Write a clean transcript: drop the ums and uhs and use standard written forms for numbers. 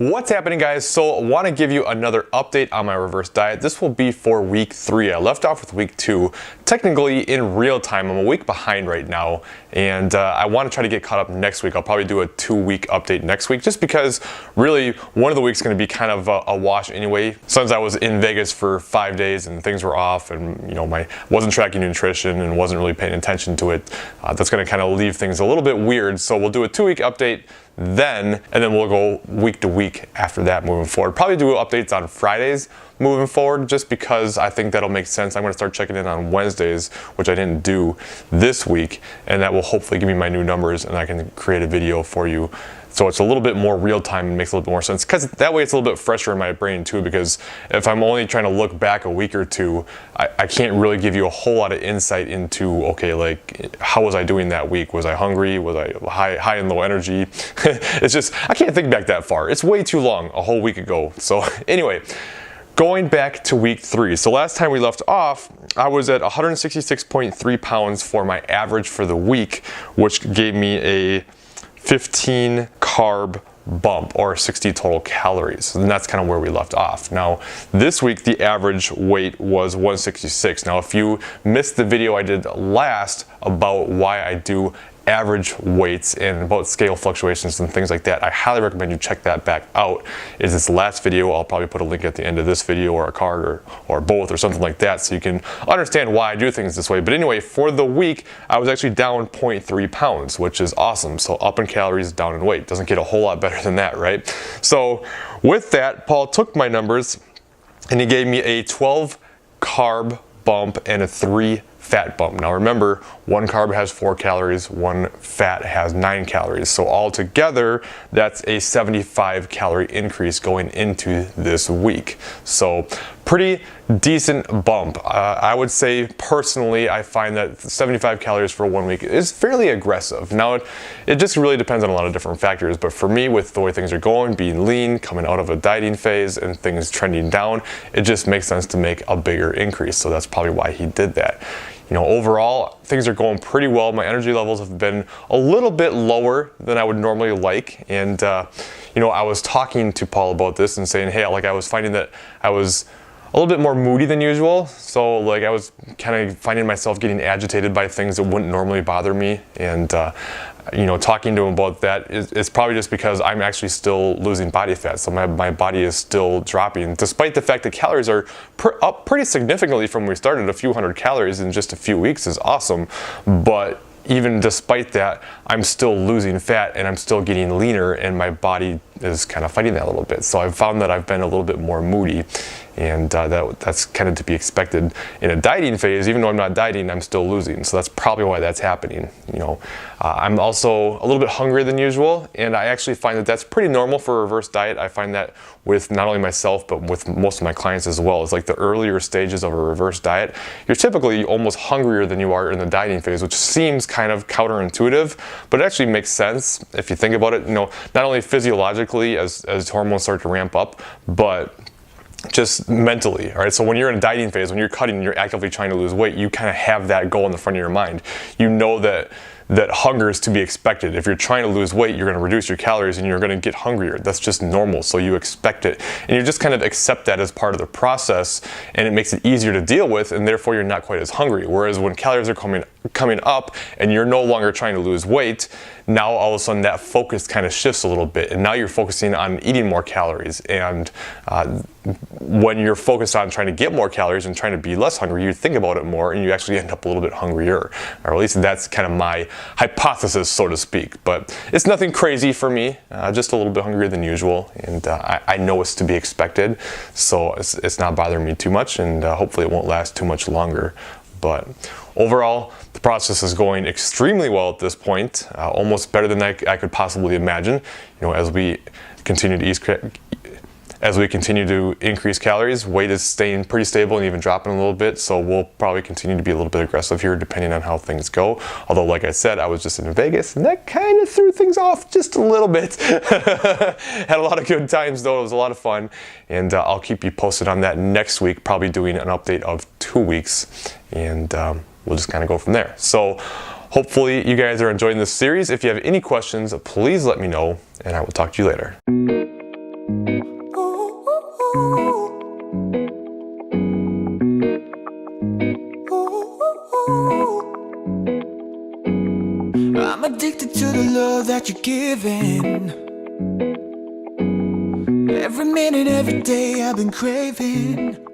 What's happening, guys? So I want to give you another update on my reverse diet. This will be for week 3. I left off with week 2. Technically in real time, I'm a week behind right now, and I want to try to get caught up next week. I'll probably do a 2-week update next week, just because really one of the weeks is going to be kind of a wash anyway. Since I was in Vegas for 5 days and things were off, and wasn't tracking nutrition and wasn't really paying attention to it, that's going to kind of leave things a little bit weird. So we'll do a 2-week update then, and then we'll go week to week after that moving forward. Probably do updates on Fridays moving forward, just because I think that'll make sense. I'm going to start checking in on Wednesdays, which I didn't do this week, and that will hopefully give me my new numbers and I can create a video for you. So it's a little bit more real time and makes a little bit more sense, because that way it's a little bit fresher in my brain too, because if I'm only trying to look back a week or two, I can't really give you a whole lot of insight into, okay, like how was I doing that week? Was I hungry? Was I high and low energy? It's just, I can't think back that far. It's way too long, a whole week ago. So anyway, going back to week 3. So last time we left off, I was at 166.3 pounds for my average for the week, which gave me a 15 carb bump, or 60 total calories, and that's kind of where we left off. Now this week the average weight was 166. Now if you missed the video I did last about why I do average weights and about scale fluctuations and things like that, I highly recommend you check that back out. Is this last video? I'll probably put a link at the end of this video, or a card, or both, or something like that, so you can understand why I do things this way. But anyway, for the week I was actually down 0.3 pounds, which is awesome. So up in calories, down in weight. Doesn't get a whole lot better than that, right? So with that, Paul took my numbers and he gave me a 12 carb bump and a 3 fat bump. Now remember, 1 carb has 4 calories, 1 fat has 9 calories. So altogether, that's a 75 calorie increase going into this week. So pretty decent bump. I would say personally, I find that 75 calories for 1 week is fairly aggressive. Now it just really depends on a lot of different factors, but for me, with the way things are going, being lean, coming out of a dieting phase and things trending down, it just makes sense to make a bigger increase. So that's probably why he did that. Overall, things are going pretty well. My energy levels have been a little bit lower than I would normally like. And, I was talking to Paul about this and saying, hey, like I was finding that I was a little bit more moody than usual. So like I was kind of finding myself getting agitated by things that wouldn't normally bother me. And, talking to him about that is probably just because I'm actually still losing body fat. So my body is still dropping, despite the fact that calories are up pretty significantly from when we started. A few hundred calories in just a few weeks is awesome. But even despite that, I'm still losing fat and I'm still getting leaner, and my body is kind of fighting that a little bit. So I've found that I've been a little bit more moody, and that's kind of to be expected in a dieting phase. Even though I'm not dieting, I'm still losing. So that's probably why that's happening. I'm also a little bit hungrier than usual, and I actually find that that's pretty normal for a reverse diet. I find that with not only myself, but with most of my clients as well. It's like the earlier stages of a reverse diet, you're typically almost hungrier than you are in the dieting phase, which seems kind of counterintuitive, but it actually makes sense if you think about it. Not only physiologically as hormones start to ramp up, but just mentally. All right, so when you're in a dieting phase, when you're cutting and you're actively trying to lose weight, you kind of have that goal in the front of your mind. You know that hunger is to be expected. If you're trying to lose weight, you're going to reduce your calories and you're going to get hungrier. That's just normal, so you expect it. And you just kind of accept that as part of the process, and it makes it easier to deal with, and therefore you're not quite as hungry. Whereas when calories are coming up and you're no longer trying to lose weight, now all of a sudden that focus kind of shifts a little bit, and now you're focusing on eating more calories. And when you're focused on trying to get more calories and trying to be less hungry, you think about it more and you actually end up a little bit hungrier. Or at least that's kind of my hypothesis, so to speak. But it's nothing crazy for me, just a little bit hungrier than usual, and I know it's to be expected, so it's not bothering me too much, and hopefully it won't last too much longer. But overall, the process is going extremely well at this point, almost better than I could possibly imagine. As we continue to increase calories, weight is staying pretty stable and even dropping a little bit, so we'll probably continue to be a little bit aggressive here depending on how things go. Although, like I said, I was just in Vegas and that kind of threw things off just a little bit. Had a lot of good times though, it was a lot of fun, and I'll keep you posted on that next week, probably doing an update of 2 weeks, and we'll just kind of go from there. So hopefully you guys are enjoying this series. If you have any questions, please let me know, and I will talk to you later. I'm addicted to the love that you're giving. Every minute, every day I've been craving.